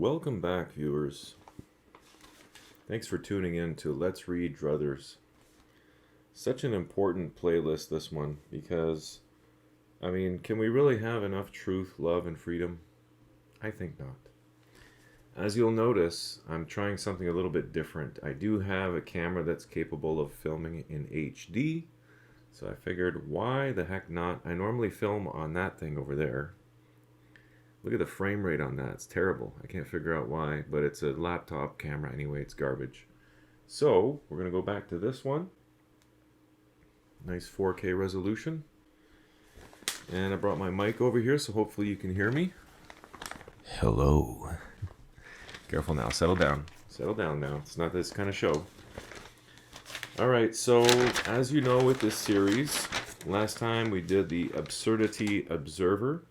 Welcome back, viewers. Thanks for tuning in to Let's Read Druthers. Such an important playlist, this one, because, can we really have enough truth, love, and freedom? I think not. As you'll notice, I'm trying something a little bit different. I do have a camera that's capable of filming in HD, so I figured, why the heck not? I normally film on that thing over there. Look at the frame rate on that. It's terrible. I can't figure out why, but it's a laptop camera anyway. It's garbage. So, we're going to go back to this one. Nice 4K resolution. And I brought my mic over here, so hopefully you can hear me. Hello. Careful now. Settle down. Settle down now. It's not this kind of show. Alright, so as you know with this series, last time we did the Absurdity Observer.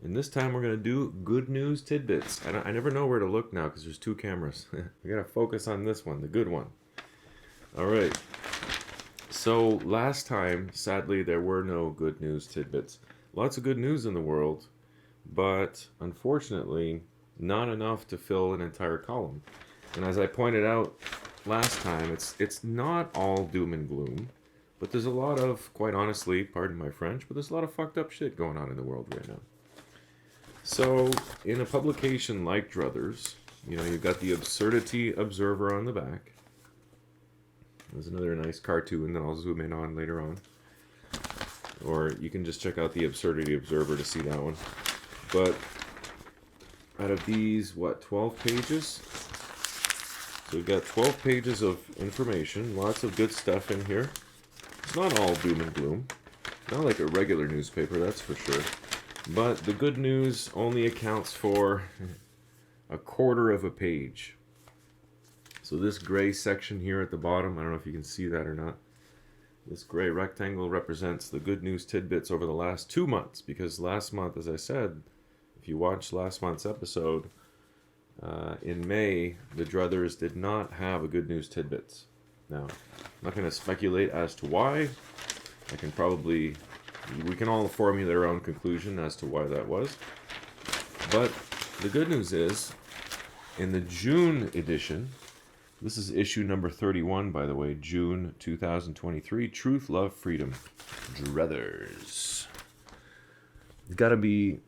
And this time we're going to do Good News Tidbits. I never know where to look now because there's two cameras. We got to focus on this one, the good one. Alright. So last time, sadly, there were no Good News Tidbits. Lots of good news in the world, but unfortunately, not enough to fill an entire column. And as I pointed out last time, it's not all doom and gloom, but there's a lot of, quite honestly, pardon my French, but there's a lot of fucked up shit going on in the world right now. So, in a publication like Druthers, you've got the Absurdity Observer on the back. There's another nice cartoon that I'll zoom in on later on. Or you can just check out the Absurdity Observer to see that one. But out of these, 12 pages? So we've got 12 pages of information, lots of good stuff in here. It's not all doom and gloom. Not like a regular newspaper, that's for sure. But the good news only accounts for a quarter of a page. So this gray section here at the bottom, I don't know if you can see that or not. This gray rectangle represents the good news tidbits over the last 2 months. Because last month, as I said, if you watched last month's episode, in May, the Druthers did not have a good news tidbits. Now, I'm not going to speculate as to why. We can all formulate our own conclusion as to why that was. But the good news is, in the June edition, this is issue number 31, by the way, June 2023, Truth, Love, Freedom, Druthers. It's got to be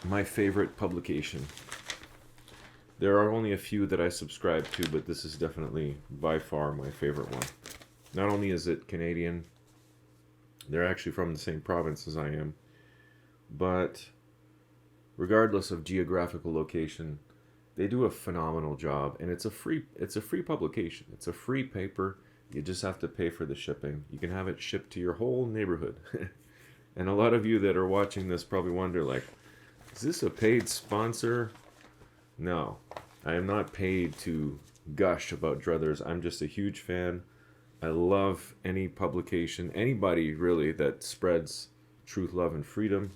my favorite publication. There are only a few that I subscribe to, but this is definitely by far my favorite one. Not only is it Canadian, they're actually from the same province as I am, but regardless of geographical location, they do a phenomenal job, and it's a free publication. It's a free paper. You just have to pay for the shipping. You can have it shipped to your whole neighborhood. And a lot of you that are watching this probably wonder, is this a paid sponsor? No, I am not paid to gush about Druthers. I'm just a huge fan. I love any publication, anybody really that spreads truth, love, and freedom.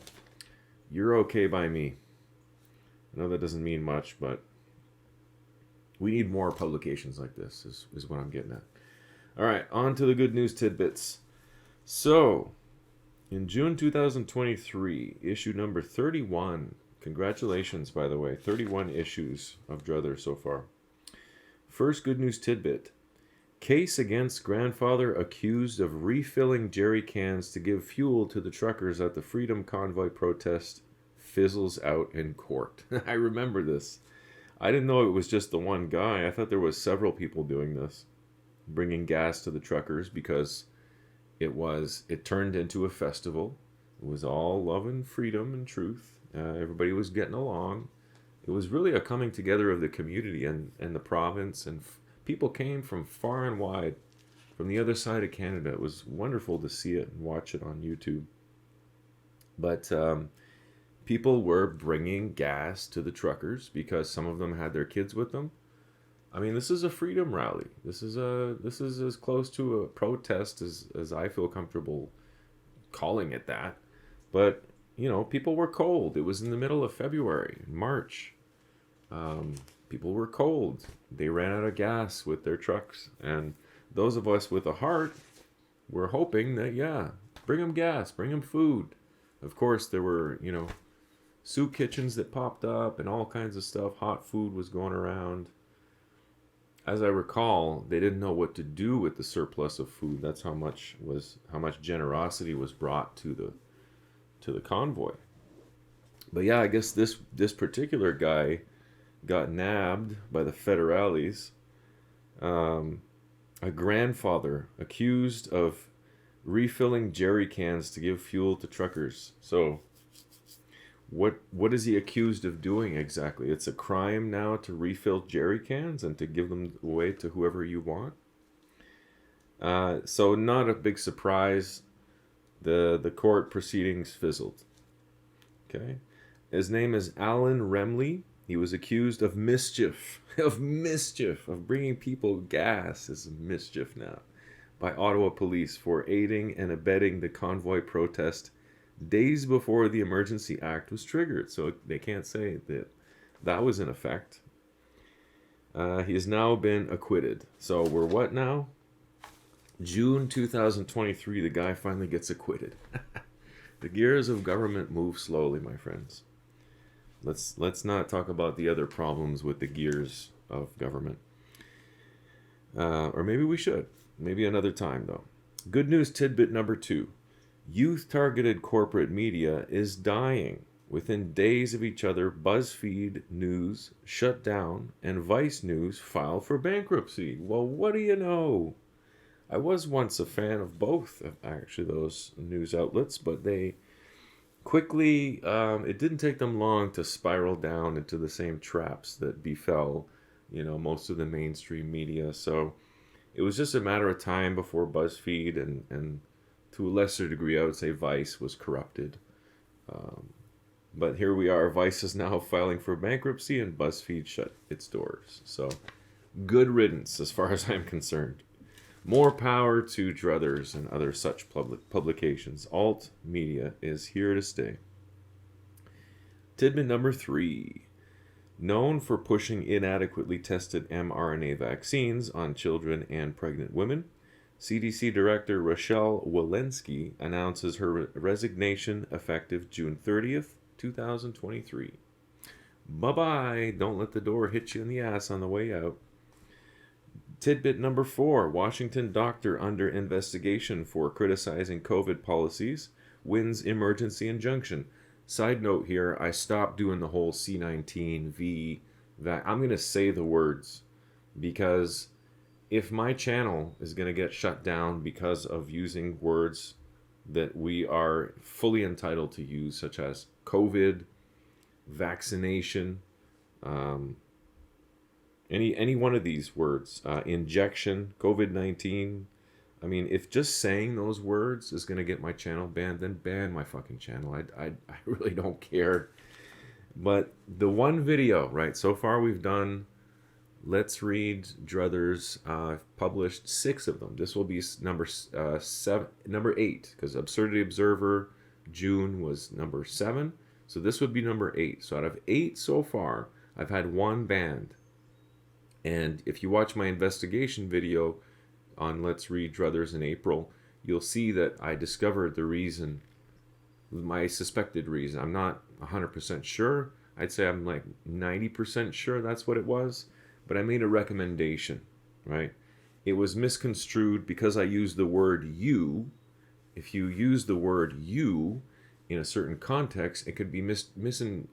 You're okay by me. I know that doesn't mean much, but we need more publications like this, is what I'm getting at. All right, on to the good news tidbits. So, in June 2023, issue number 31. Congratulations, by the way. 31 issues of Druthers so far. First good news tidbit. Case against grandfather accused of refilling jerry cans to give fuel to the truckers at the Freedom Convoy protest fizzles out in court. I remember this. I didn't know it was just the one guy. I thought there was several people doing this, bringing gas to the truckers because it turned into a festival. It was all love and freedom and truth. Everybody was getting along. It was really a coming together of the community and the province, and people came from far and wide, from the other side of Canada. It was wonderful to see it and watch it on YouTube. But people were bringing gas to the truckers because some of them had their kids with them. This is a freedom rally. This is as close to a protest as I feel comfortable calling it that. But people were cold. It was in the middle of February, March. People were cold. They ran out of gas with their trucks. And those of us with a heart were hoping that, bring them gas, bring them food. Of course, there were, soup kitchens that popped up and all kinds of stuff. Hot food was going around. As I recall, they didn't know what to do with the surplus of food. That's how much generosity was brought to the convoy. But yeah, I guess this particular guy got nabbed by the federales. A grandfather accused of refilling jerry cans to give fuel to truckers. So what is he accused of doing exactly? It's a crime now to refill jerry cans and to give them away to whoever you want. So not a big surprise. The court proceedings fizzled. Okay. His name is Alan Remley. He was accused of mischief, of bringing people gas is mischief now, by Ottawa police for aiding and abetting the convoy protest days before the Emergency Act was triggered. So they can't say that that was in effect. He has now been acquitted. So we're what now? June 2023, the guy finally gets acquitted. The gears of government move slowly, my friends. Let's not talk about the other problems with the gears of government. Or maybe we should. Maybe another time, though. Good news tidbit number 2. Youth-targeted corporate media is dying. Within days of each other, BuzzFeed News shut down and Vice News filed for bankruptcy. Well, what do you know? I was once a fan of both, actually, those news outlets, but they quickly, it didn't take them long to spiral down into the same traps that befell, most of the mainstream media. So it was just a matter of time before BuzzFeed and to a lesser degree, I would say Vice was corrupted. But here we are. Vice is now filing for bankruptcy and BuzzFeed shut its doors. So good riddance as far as I'm concerned. More power to Druthers and other such publications. Alt media is here to stay. Tidbit number 3. Known for pushing inadequately tested mRNA vaccines on children and pregnant women, CDC Director Rochelle Walensky announces her resignation effective June 30th, 2023. Bye-bye. Don't let the door hit you in the ass on the way out. Tidbit number 4. Washington doctor under investigation for criticizing COVID policies wins emergency injunction. Side note here, I stopped doing the whole C19V. I'm going to say the words because if my channel is going to get shut down because of using words that we are fully entitled to use, such as COVID, vaccination, any one of these words, injection, COVID-19. I mean, if just saying those words is going to get my channel banned, then ban my fucking channel. I really don't care. But the one video, right, so far we've done, let's read Druthers, published 6 of them. This will be number 8, because Absurdity Observer, June was number 7. So this would be number 8. So out of 8 so far, I've had 1 banned. And if you watch my investigation video on Let's Read Druthers in April, you'll see that I discovered the reason, my suspected reason. I'm not 100% sure. I'd say I'm like 90% sure that's what it was. But I made a recommendation, right? It was misconstrued because I used the word you. If you use the word you in a certain context, it could be misconstrued.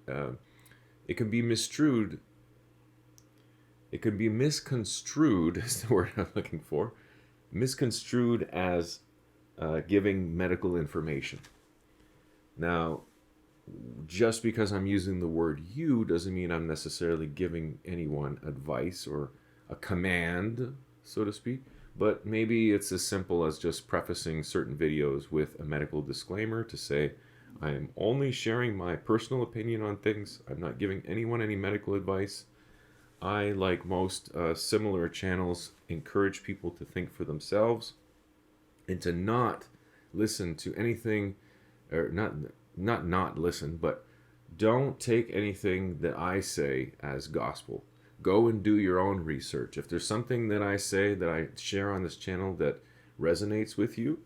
It could be misconstrued, is the word I'm looking for, misconstrued as giving medical information. Now, just because I'm using the word you doesn't mean I'm necessarily giving anyone advice or a command, so to speak. But maybe it's as simple as just prefacing certain videos with a medical disclaimer to say, I am only sharing my personal opinion on things. I'm not giving anyone any medical advice. I, like most similar channels, encourage people to think for themselves and to not listen to anything, or not listen, but don't take anything that I say as gospel. Go and do your own research. If there's something that I say that I share on this channel that resonates with you,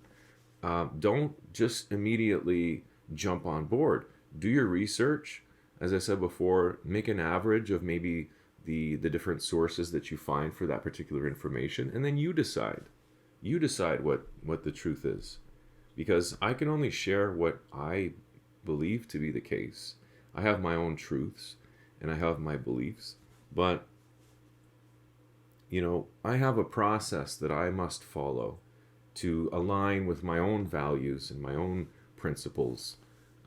don't just immediately jump on board. Do your research. as I said before, make an average of maybe the different sources that you find for that particular information, and then you decide. You decide what the truth is. Because I can only share what I believe to be the case. I have my own truths and I have my beliefs, but I have a process that I must follow to align with my own values and my own principles.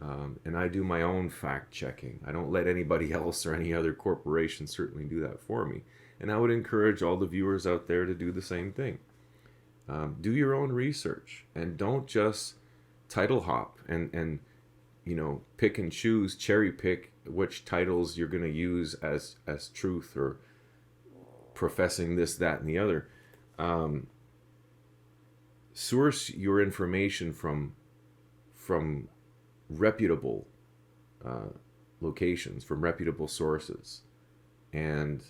And I do my own fact checking. I don't let anybody else or any other corporation certainly do that for me. And I would encourage all the viewers out there to do the same thing. Do your own research and don't just title hop and pick and choose, cherry pick which titles you're going to use as truth or professing this, that, and the other. Source your information from reputable locations, from reputable sources, and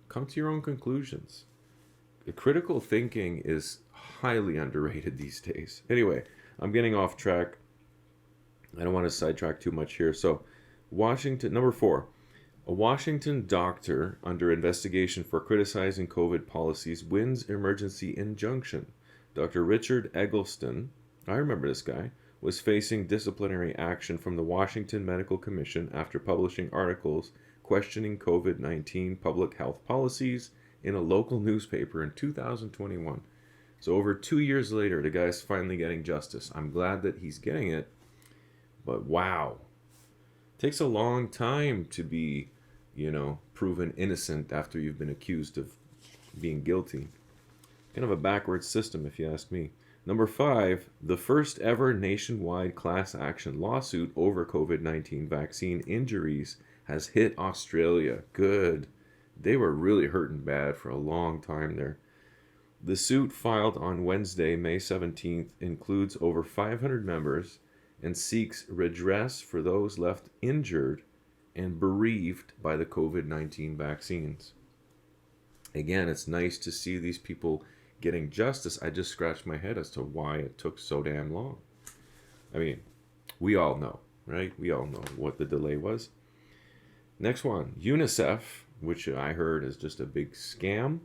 come to your own conclusions. Critical thinking is highly underrated these days. Anyway, I'm getting off track. I don't want to sidetrack too much here. So, Washington, number 4. A Washington doctor under investigation for criticizing COVID policies wins emergency injunction. Dr. Richard Eggleston, I remember this guy, was facing disciplinary action from the Washington Medical Commission after publishing articles questioning COVID-19 public health policies in a local newspaper in 2021. So over 2 years later, the guy's finally getting justice. I'm glad that he's getting it, but wow. It takes a long time to be, proven innocent after you've been accused of being guilty. Kind of a backwards system, if you ask me. Number 5, the first ever nationwide class action lawsuit over COVID-19 vaccine injuries has hit Australia. Good. They were really hurting bad for a long time there. The suit filed on Wednesday, May 17th, includes over 500 members and seeks redress for those left injured and bereaved by the COVID-19 vaccines. Again, it's nice to see these people getting justice. I just scratched my head as to why it took so damn long. I mean, we all know, right? We all know what the delay was. Next one, UNICEF, which I heard is just a big scam.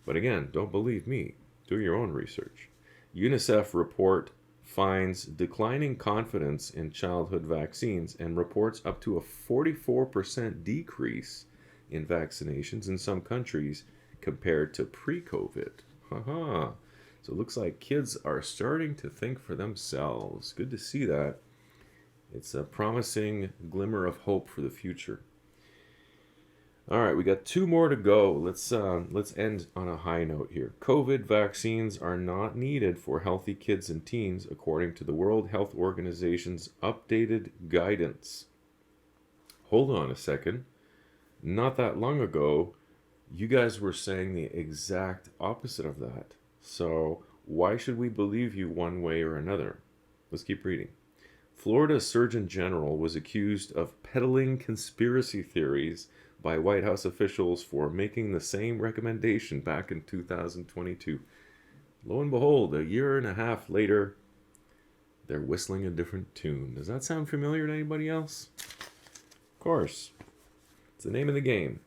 But again, don't believe me. Do your own research. UNICEF report finds declining confidence in childhood vaccines and reports up to a 44% decrease in vaccinations in some countries compared to pre-COVID. Haha. So it looks like kids are starting to think for themselves. Good to see that. It's a promising glimmer of hope for the future. All right, we got 2 more to go. Let's end on a high note here. COVID vaccines are not needed for healthy kids and teens, according to the World Health Organization's updated guidance. Hold on a second. Not that long ago, you guys were saying the exact opposite of that. So why should we believe you one way or another? Let's keep reading. Florida Surgeon General was accused of peddling conspiracy theories by White House officials for making the same recommendation back in 2022. Lo and behold, a year and a half later, they're whistling a different tune. Does that sound familiar to anybody else? Of course. It's the name of the game.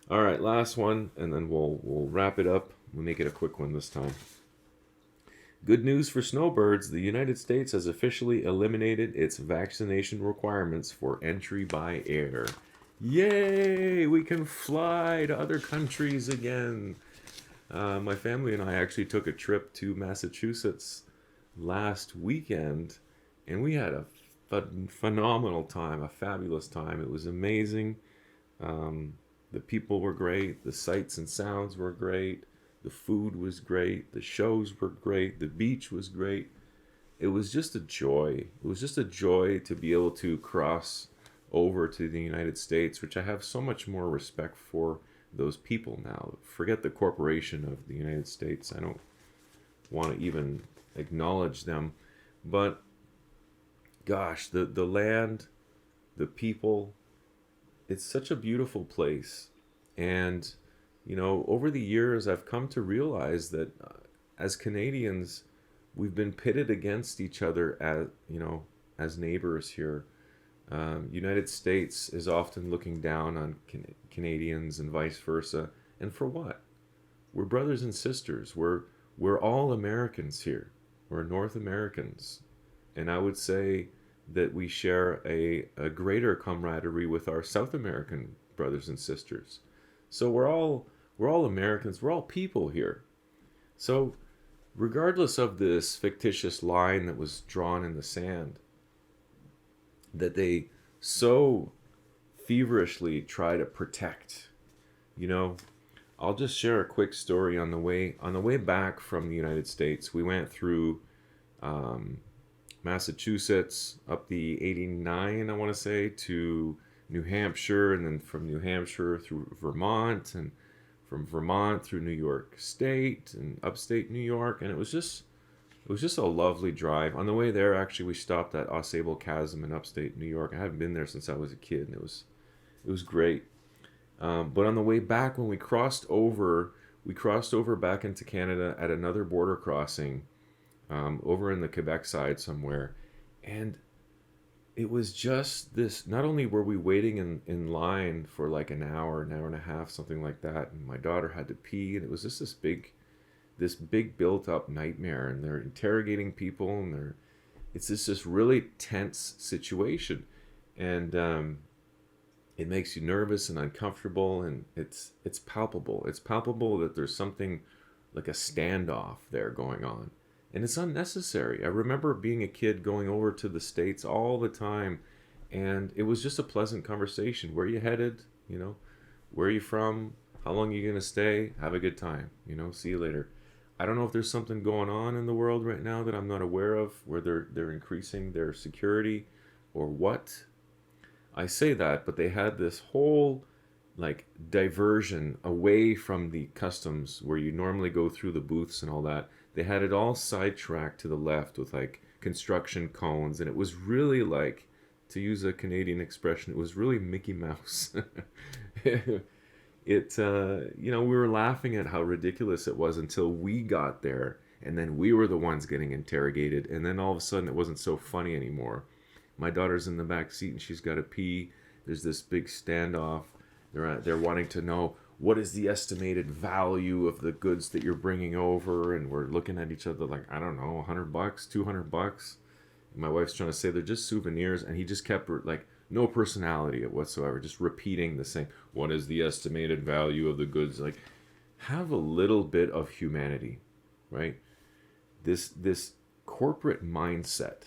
All right, last one, and then we'll wrap it up. We'll make it a quick one this time. Good news for snowbirds. The United States has officially eliminated its vaccination requirements for entry by air. Yay! We can fly to other countries again. My family and I actually took a trip to Massachusetts last weekend, and we had a phenomenal time, a fabulous time. It was amazing. The people were great. The sights and sounds were great. The food was great. The shows were great. The beach was great. It was just a joy. It was just a joy to be able to cross over to the United States, which I have so much more respect for those people now. Forget the corporation of the United States. I don't want to even acknowledge them. But gosh, the land, the people, it's such a beautiful place. And over the years, I've come to realize that as Canadians, we've been pitted against each other as neighbors here. United States is often looking down on Canadians and vice versa. And for what? We're brothers and sisters. We're all Americans here. We're North Americans. And I would say that we share a greater camaraderie with our South American brothers and sisters. So we're all Americans. We're all people here. So regardless of this fictitious line that was drawn in the sand, that they so feverishly try to protect, you know, I'll just share a quick story. On the way back from the United States. We went through Massachusetts, up the 89, I want to say, to New Hampshire, and then from New Hampshire through Vermont, and from Vermont through New York State and upstate New York. And it was just a lovely drive. On the way there, actually, we stopped at Ausable Chasm in upstate New York. I haven't been there since I was a kid, and it was great. But on the way back, when we crossed over back into Canada at another border crossing, over in the Quebec side somewhere. And it was just this, not only were we waiting in line for like an hour and a half, something like that, and my daughter had to pee, and it was just this big built up nightmare, and they're interrogating people, and it's just this really tense situation. And it makes you nervous and uncomfortable, and it's palpable. It's palpable that there's something like a standoff there going on. And it's unnecessary. I remember being a kid going over to the States all the time, and it was just a pleasant conversation. Where are you headed? Where are you from? How long are you going to stay? Have a good time. See you later. I don't know if there's something going on in the world right now that I'm not aware of, where they're increasing their security or what. I say that, but they had this whole like diversion away from the customs where you normally go through the booths and all that. They had it all sidetracked to the left with like construction cones, and it was really like, to use a Canadian expression, it was really Mickey Mouse. We were laughing at how ridiculous it was until we got there, and then we were the ones getting interrogated, and then all of a sudden it wasn't so funny anymore. My daughter's in the back seat and she's got to pee. There's this big standoff. They're wanting to know, what is the estimated value of the goods that you're bringing over? And we're looking at each other like, I don't know, $100, $200. My wife's trying to say they're just souvenirs, and he just kept like no personality whatsoever, just repeating the same. What is the estimated value of the goods? Like, have a little bit of humanity, right? This corporate mindset,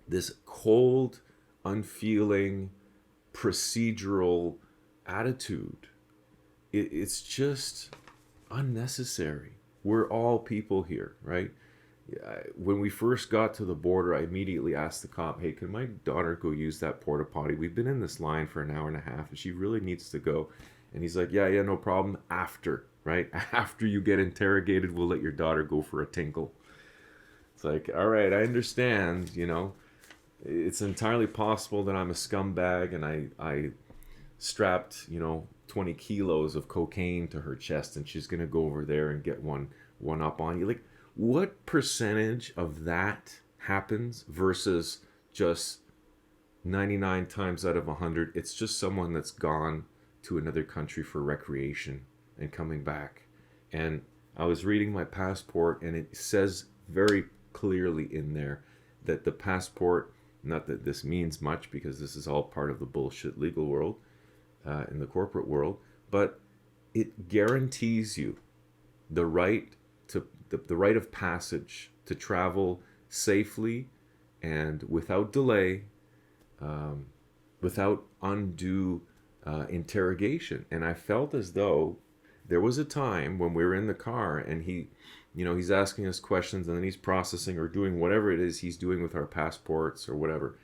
this cold, unfeeling, procedural attitude. It's just unnecessary. We're all people here, right? When we first got to the border, I immediately asked the cop, hey, can my daughter go use that porta potty? We've been in this line for an hour and a half, and she really needs to go. And he's like, yeah, no problem. After, right? After you get interrogated, we'll let your daughter go for a tinkle. It's like, all right, I understand, It's entirely possible that I'm a scumbag, and I strapped, 20 kilos of cocaine to her chest, and she's going to go over there and get one up on you. Like, what percentage of that happens versus just 99 times out of 100, it's just someone that's gone to another country for recreation and coming back. And I was reading my passport, and it says very clearly in there that the passport, not that this means much because this is all part of the bullshit legal world, in the corporate world, but it guarantees you the right to the right of passage to travel safely and without delay, without undue interrogation. And I felt as though there was a time when we were in the car, and he's asking us questions, and then he's processing or doing whatever it is he's doing with our passports or whatever.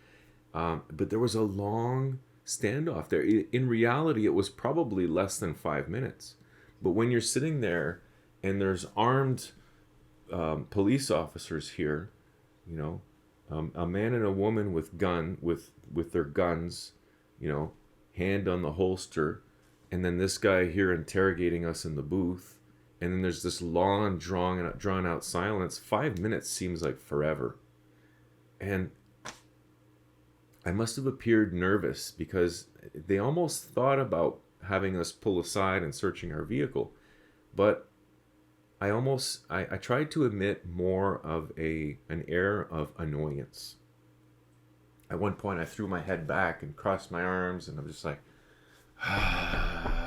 But there was a long standoff there. In reality, it was probably less than 5 minutes. But when you're sitting there and there's armed police officers here, a man and a woman with their guns, hand on the holster, and then this guy here interrogating us in the booth, and then there's this long drawn out silence. 5 minutes seems like forever. And I must have appeared nervous because they almost thought about having us pull aside and searching our vehicle. But I tried to emit more of an air of annoyance. At one point, I threw my head back and crossed my arms, and I'm just like,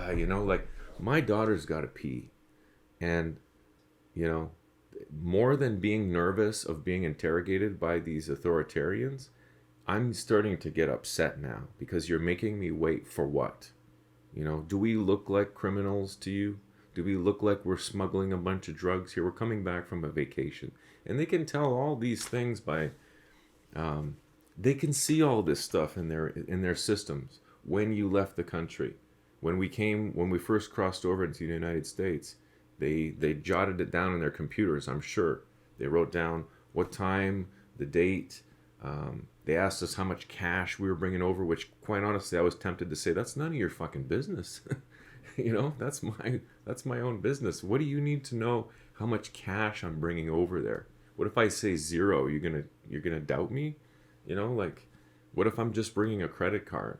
like my daughter's got to pee. And, you know, more than being nervous of being interrogated by these authoritarians, I'm starting to get upset now because you're making me wait for what? Do we look like criminals to you? Do we look like we're smuggling a bunch of drugs here? We're coming back from a vacation. And they can tell all these things by, they can see all this stuff in their systems when you left the country. When we first crossed over into the United States, they jotted it down in their computers, I'm sure. They wrote down what time, the date. They asked us how much cash we were bringing over, which quite honestly, I was tempted to say, that's none of your fucking business. That's my own business. What do you need to know how much cash I'm bringing over there? What if I say zero? You're gonna doubt me? What if I'm just bringing a credit card?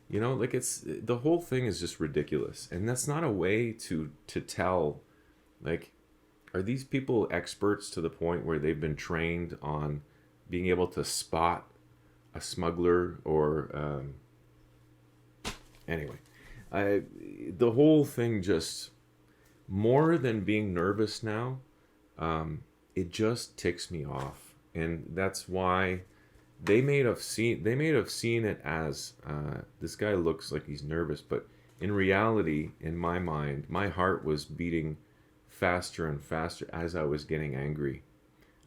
It's the whole thing is just ridiculous, and that's not a way to tell. Are these people experts to the point where they've been trained on being able to spot a smuggler or anyway? The whole thing just, more than being nervous now, it just ticks me off, and that's why they may have seen it as this guy looks like he's nervous, but in reality, in my mind, my heart was beating faster and faster as I was getting angry,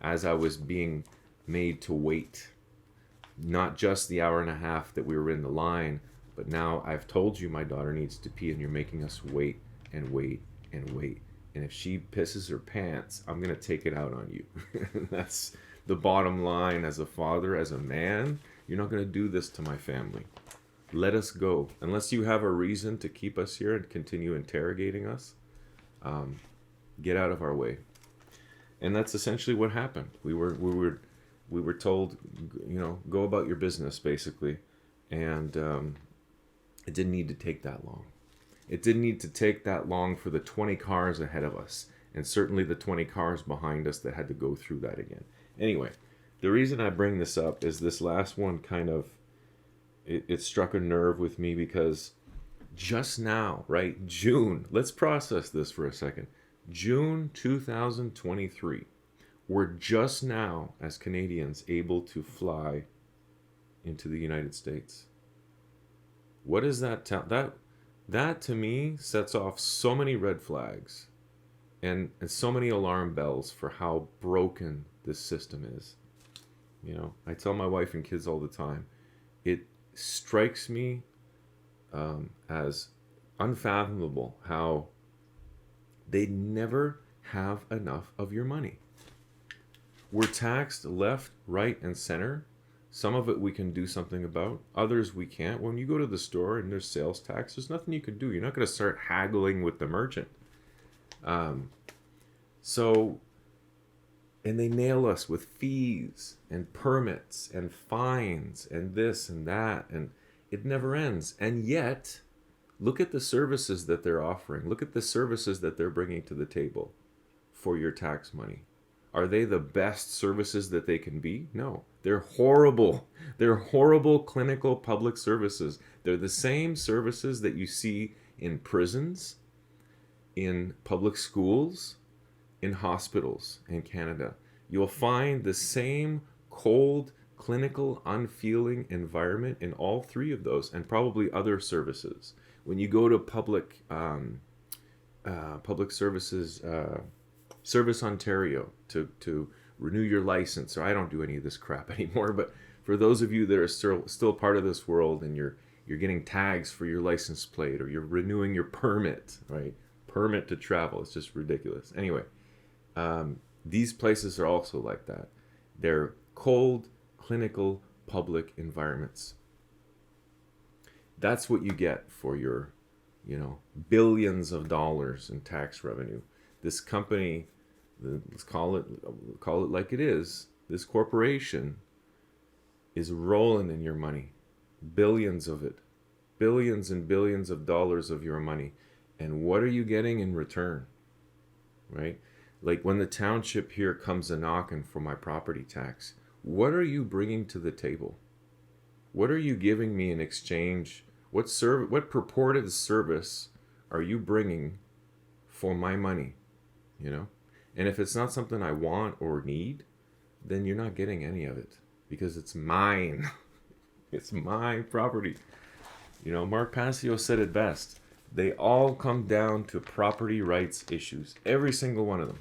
as I was being made to wait, not just the hour and a half that we were in the line, but now I've told you my daughter needs to pee and you're making us wait and wait and wait. And if she pisses her pants, I'm going to take it out on you. That's the bottom line. As a father, as a man, you're not going to do this to my family. Let us go. Unless you have a reason to keep us here and continue interrogating us, get out of our way. And that's essentially what happened. We were told, go about your business, basically. And it didn't need to take that long. It didn't need to take that long for the 20 cars ahead of us, and certainly the 20 cars behind us that had to go through that again. Anyway, the reason I bring this up is this last one kind of, it struck a nerve with me because just now, right, June, let's process this for a second. June 2023, we're just now, as Canadians, able to fly into the United States. What does that tell? That to me sets off so many red flags and so many alarm bells for how broken this system is. I tell my wife and kids all the time, it strikes me as unfathomable how they never have enough of your money. We're taxed left, right, and center. Some of it we can do something about. Others we can't. When you go to the store and there's sales tax, there's nothing you can do. You're not going to start haggling with the merchant. And they nail us with fees and permits and fines and this and that, and it never ends. And yet, look at the services that they're offering. Look at the services that they're bringing to the table for your tax money. Are they the best services that they can be? No. They're horrible. They're horrible clinical public services. They're the same services that you see in prisons, in public schools, in hospitals in Canada. You'll find the same cold, clinical, unfeeling environment in all three of those, and probably other services. When you go to public services, Service Ontario to renew your license, or I don't do any of this crap anymore, but for those of you that are still part of this world and you're getting tags for your license plate, or you're renewing your permit, right? Permit to travel. It's just ridiculous. Anyway, these places are also like that. They're cold, clinical, public environments. That's what you get for your, billions of dollars in tax revenue. This company, let's call it like it is, this corporation is rolling in your money. Billions of it. Billions and billions of dollars of your money. And what are you getting in return? Right? Like when the township here comes a knocking for my property tax, what are you bringing to the table? What are you giving me in exchange? What purported service are you bringing for my money? You know? And if it's not something I want or need, then you're not getting any of it because it's mine. It's my property. You know, Mark Passio said it best. They all come down to property rights issues. Every single one of them.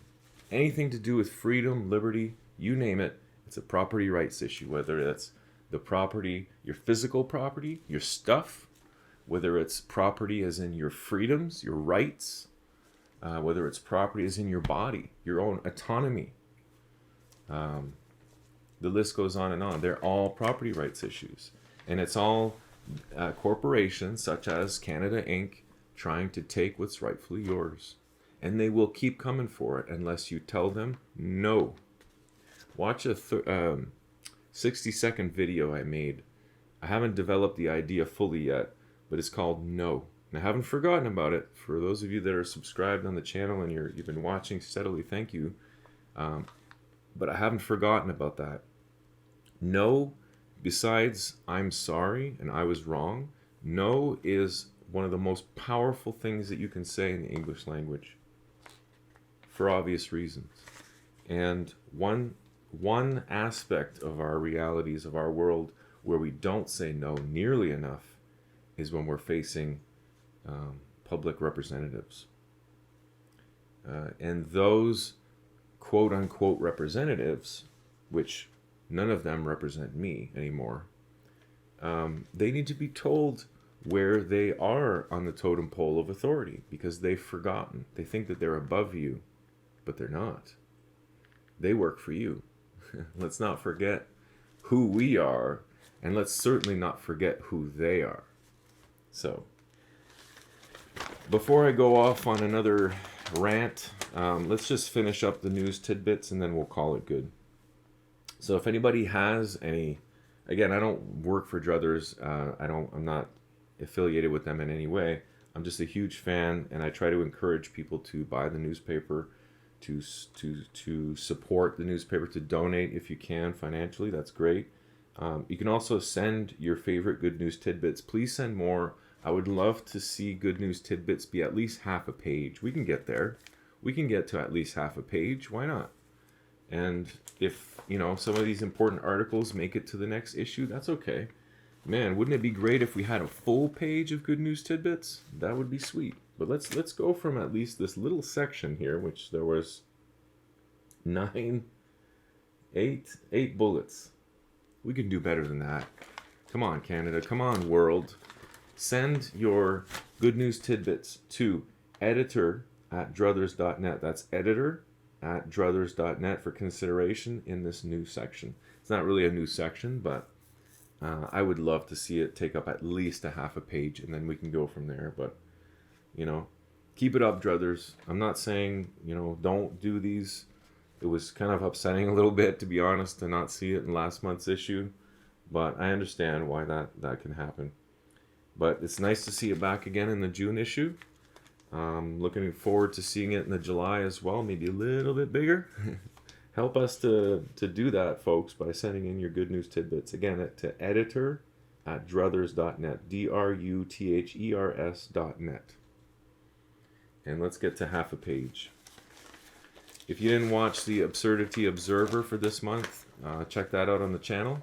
Anything to do with freedom, liberty, you name it, it's a property rights issue. Whether that's the property, your physical property, your stuff, whether it's property as in your freedoms, your rights, whether it's property as in your body, your own autonomy. The list goes on and on. They're all property rights issues. And it's all corporations such as Canada Inc. trying to take what's rightfully yours. And they will keep coming for it unless you tell them no. Watch a 60-second video I made. I haven't developed the idea fully yet, but it's called No. And I haven't forgotten about it. For those of you that are subscribed on the channel and you've been watching steadily, thank you. But I haven't forgotten about that. No, besides I'm sorry and I was wrong, no is one of the most powerful things that you can say in the English language. For obvious reasons. And one aspect of our realities, of our world, where we don't say no nearly enough is when we're facing public representatives. And those quote-unquote representatives, which none of them represent me anymore, they need to be told where they are on the totem pole of authority because they've forgotten. They think that they're above you, but they're not. They work for you. Let's not forget who we are, and let's certainly not forget who they are. So, before I go off on another rant, let's just finish up the news tidbits and then we'll call it good. So if anybody has any, again, I don't work for Druthers. I'm not affiliated with them in any way. I'm just a huge fan, and I try to encourage people to buy the newspaper, to support the newspaper, to donate if you can financially. That's great. You can also send your favorite Good News Tidbits. Please send more. I would love to see Good News Tidbits be at least half a page. We can get there. We can get to at least half a page. Why not? And if, some of these important articles make it to the next issue, that's okay. Man, wouldn't it be great if we had a full page of Good News Tidbits? That would be sweet. But let's go from at least this little section here, which there was eight bullets. We can do better than that. Come on, Canada. Come on, world. Send your Good News Tidbits to editor@druthers.net. That's editor@druthers.net for consideration in this new section. It's not really a new section, but I would love to see it take up at least a half a page, and then we can go from there. But, keep it up, Druthers. I'm not saying, don't do these. It was kind of upsetting a little bit, to be honest, to not see it in last month's issue. But I understand why that can happen. But it's nice to see it back again in the June issue. Looking forward to seeing it in the July as well, maybe a little bit bigger. Help us to do that, folks, by sending in your Good News Tidbits. Again, to editor@druthers.net, druthers.net. And let's get to half a page. If you didn't watch the Absurdity Observer for this month, check that out on the channel.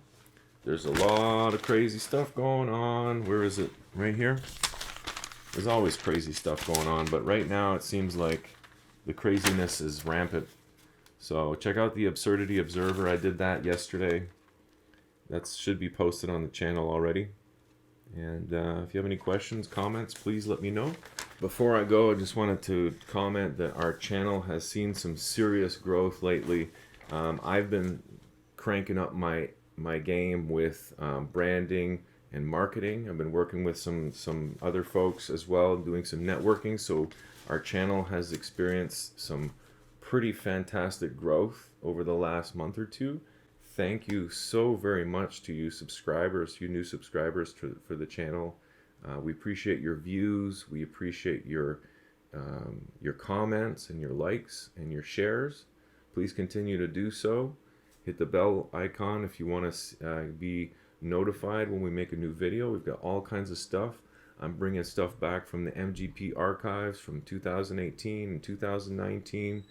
There's a lot of crazy stuff going on. Where is it? Right here? There's always crazy stuff going on, but right now it seems like the craziness is rampant. So check out the Absurdity Observer. I did that yesterday. That should be posted on the channel already. And if you have any questions, comments, please let me know. Before I go, I just wanted to comment that our channel has seen some serious growth lately. I've been cranking up my game with branding and marketing. I've been working with some other folks as well, doing some networking. So our channel has experienced some pretty fantastic growth over the last month or two. thank you so very much to you subscribers, you new subscribers for the channel. We appreciate your views. We appreciate your comments and your likes and your shares. Please continue to do so. Hit the bell icon if you want to be notified when we make a new video. We've got all kinds of stuff. I'm bringing stuff back from the MGP archives from 2018 and 2019.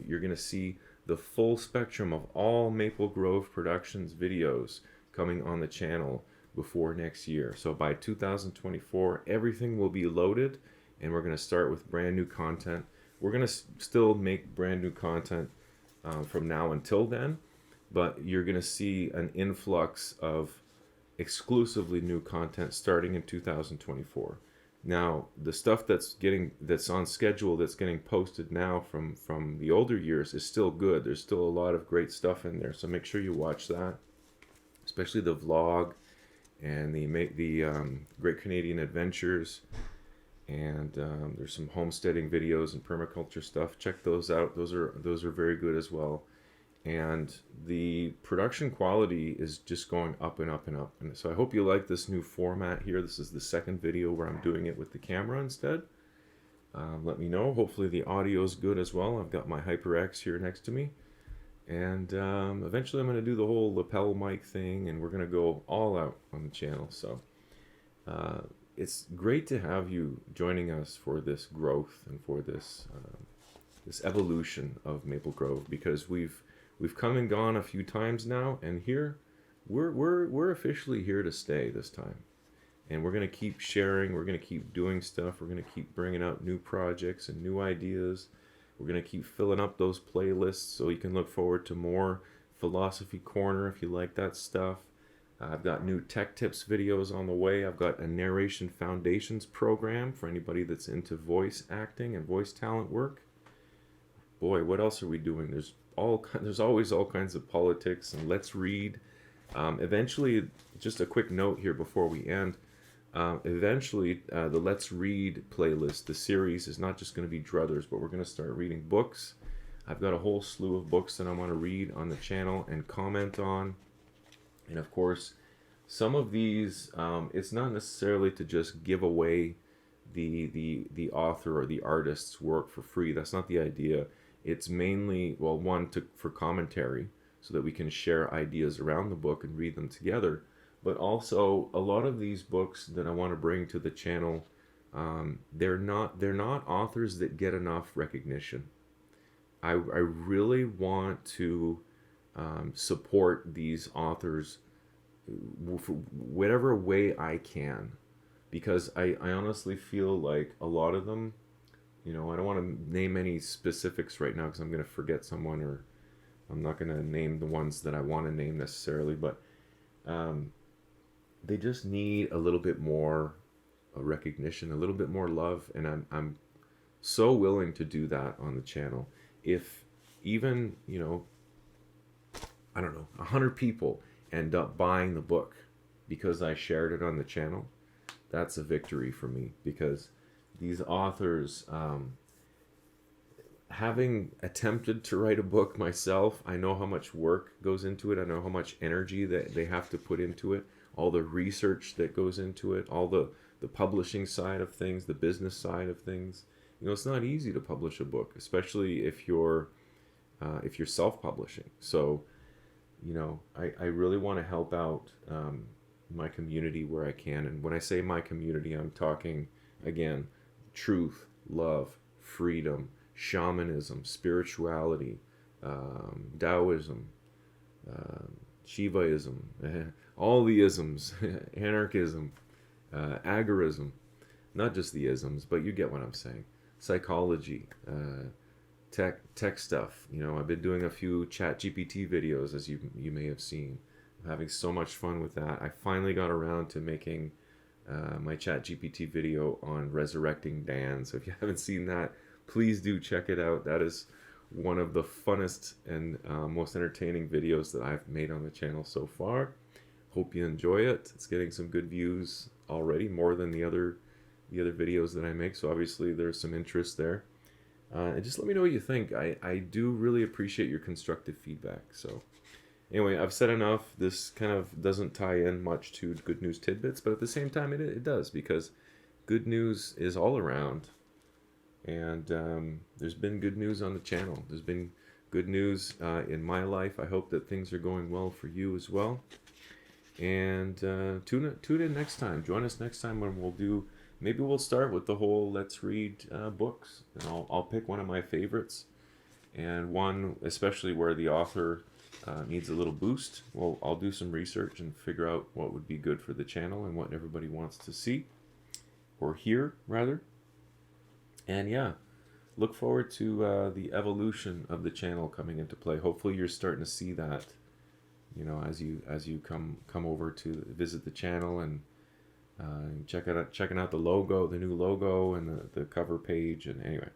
You're going to see the full spectrum of all Maple Grove Productions videos coming on the channel before next year. So by 2024, everything will be loaded, and we're going to start with brand new content. We're going to still make brand new content from now until then, but you're going to see an influx of exclusively new content starting in 2024. Now, the stuff that's on schedule, that's getting posted now from the older years is still good. There's still a lot of great stuff in there, so make sure you watch that, especially the vlog and the Great Canadian Adventures, and there's some homesteading videos and permaculture stuff. Check those out. Those are very good as well. And the production quality is just going up and up and up. And so I hope you like this new format here. This is the second video where I'm doing it with the camera instead. Let me know. Hopefully the audio is good as well. I've got my HyperX here next to me. And eventually I'm going to do the whole lapel mic thing, and we're going to go all out on the channel. So it's great to have you joining us for this growth and for this this evolution of Maple Grove, because we've come and gone a few times now, and here we're officially here to stay this time. And we're going to keep sharing, we're going to keep doing stuff, we're going to keep bringing out new projects and new ideas. We're going to keep filling up those playlists, so you can look forward to more Philosophy Corner if you like that stuff. I've got new tech tips videos on the way. I've got a Narration Foundations program for anybody that's into voice acting and voice talent work. Boy, what else are we doing? There's always all kinds of politics, and let's read. Eventually, just a quick note here before we end. Eventually, the Let's Read playlist, the series, is not just going to be Druthers, but we're going to start reading books. I've got a whole slew of books that I want to read on the channel and comment on. And of course, some of these, it's not necessarily to just give away the author or the artist's work for free. That's not the idea. It's mainly, well, one, for commentary, so that we can share ideas around the book and read them together. But also, a lot of these books that I want to bring to the channel, they're not authors that get enough recognition. I really want to support these authors whatever way I can, because I honestly feel like a lot of them, I don't want to name any specifics right now because I'm going to forget someone, or I'm not going to name the ones that I want to name necessarily, but they just need a little bit more recognition, a little bit more love, and I'm so willing to do that on the channel. If even, I don't know, 100 people end up buying the book because I shared it on the channel, that's a victory for me, because these authors, having attempted to write a book myself, I know how much work goes into it. I know how much energy that they have to put into it, all the research that goes into it, all the publishing side of things, the business side of things. It's not easy to publish a book, especially if you're self-publishing. So, I really want to help out my community where I can. And when I say my community, I'm talking, again, truth, love, freedom, shamanism, spirituality, Taoism, Shivaism, all the isms, anarchism, agorism, not just the isms, but you get what I'm saying. Psychology, tech stuff. I've been doing a few ChatGPT videos, as you may have seen. I'm having so much fun with that. I finally got around to making my ChatGPT video on resurrecting Dan. So if you haven't seen that, please do check it out. That is one of the funnest and most entertaining videos that I've made on the channel so far. Hope you enjoy it. It's getting some good views already, more than the other videos that I make. So obviously there's some interest there. And just let me know what you think. I do really appreciate your constructive feedback. So Anyway, I've said enough. This kind of doesn't tie in much to Good News Tidbits, but at the same time, it does, because good news is all around. And there's been good news on the channel. There's been good news in my life. I hope that things are going well for you as well. And tune in next time. Join us next time when we'll do. Maybe we'll start with the whole let's read books, and I'll pick one of my favorites, and one especially where the author needs a little boost. Well, I'll do some research and figure out what would be good for the channel and what everybody wants to see or hear, rather. And yeah, look forward to the evolution of the channel coming into play. Hopefully, you're starting to see that. You know, as you come over to visit the channel and checking out the logo, the new logo, and the cover page. And anyway,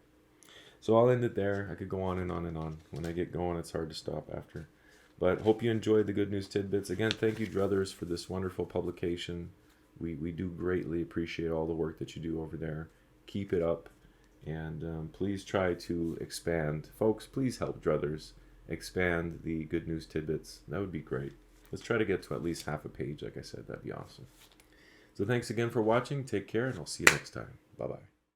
so I'll end it there. I could go on and on and on. When I get going, it's hard to stop after. But hope you enjoyed the Good News Tidbits. Again, thank you, Druthers, for this wonderful publication. We do greatly appreciate all the work that you do over there. Keep it up, and please try to expand. Folks, please help Druthers expand the Good News Tidbits. That would be great. Let's try to get to at least half a page, like I said. That'd be awesome. So thanks again for watching. Take care, and I'll see you next time. Bye-bye.